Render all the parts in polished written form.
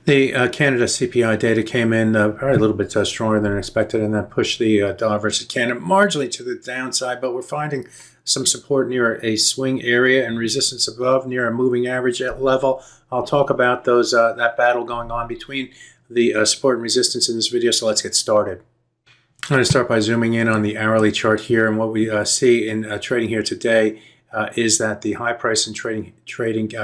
The Canada CPI data came in probably a little bit stronger than expected, and that pushed the dollar versus Canada marginally to the downside. But we're finding some support near a swing area and resistance above near a moving average level. I'll talk about those that battle going on between the support and resistance in this video. So let's get started. I'm going to start by zooming in on the hourly chart here, and what we see in trading here today is that the high price in trading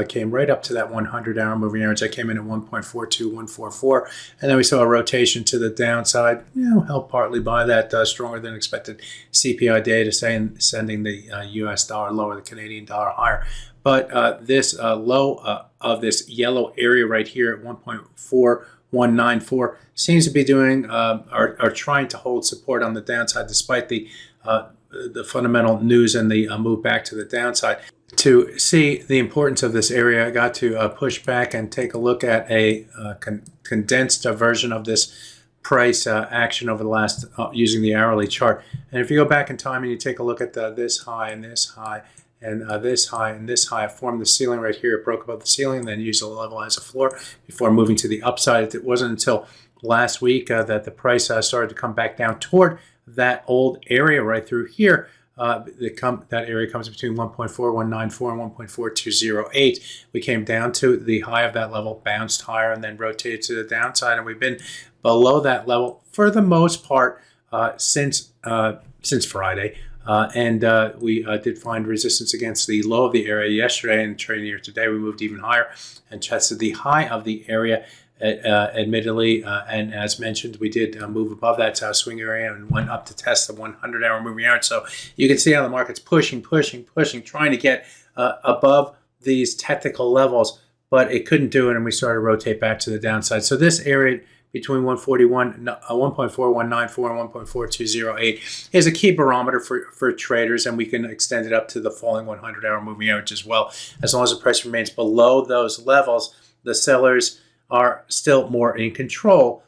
came right up to that 100-hour moving average. That came in at 1.42144, and then we saw a rotation to the downside, helped partly by that stronger than expected CPI data sending the U.S. dollar lower, the Canadian dollar higher. But this low of this yellow area right here at 1.4194 seems to be doing are trying to hold support on the downside despite the fundamental news and the move back to the downside. To see the importance of this area, I got to push back and take a look at a condensed version of this price action over the last using the hourly chart. And if you go back in time and you take a look at this high and this high and this high and this high, it formed the ceiling right here. It broke above the ceiling, then used the level as a floor before moving to the upside. It wasn't until last week that the price started to come back down toward that old area right through here. That area comes between 1.4194 and 1.4208. We came down to the high of that level, bounced higher, and then rotated to the downside. And we've been below that level for the most part since Friday. We did find resistance against the low of the area yesterday, and trading here today we moved even higher and tested the high of the area. Admittedly, and as mentioned, we did move above that swing area and went up to test the 100-hour moving average. So you can see how the market's pushing, trying to get above these technical levels, but it couldn't do it, and we started to rotate back to the downside. So this area between 1.4194 and 1.4208 is a key barometer for traders, and we can extend it up to the falling 100-hour moving average as well. As long as the price remains below those levels, the sellers are still more in control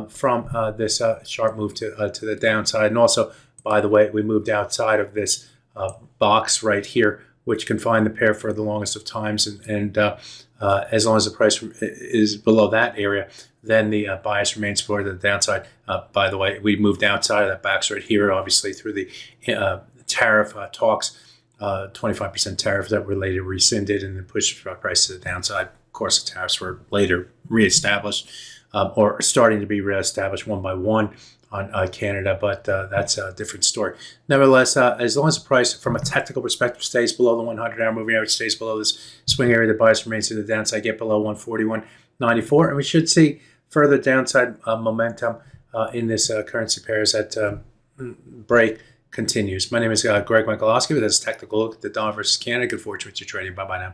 from this sharp move to the downside. And also, by the way, we moved outside of this box right here, which confined the pair for the longest of times. And as long as the price is below that area, then the bias remains for the downside. By the way, we moved outside of that box right here, obviously through the tariff talks, 25% tariff that were later rescinded and then pushed the price to the downside. Of course, the tariffs were later reestablished or starting to be reestablished one by one on Canada, but that's a different story. Nevertheless, as long as the price from a technical perspective stays below the 100-hour moving average, stays below this swing area, the bias remains to the downside, get below 141.94, and we should see further downside momentum in this currency pair as that break continues. My name is Greg Michalowski with this technical look at the dollar versus Canada. Good fortune with your trading. Bye-bye now.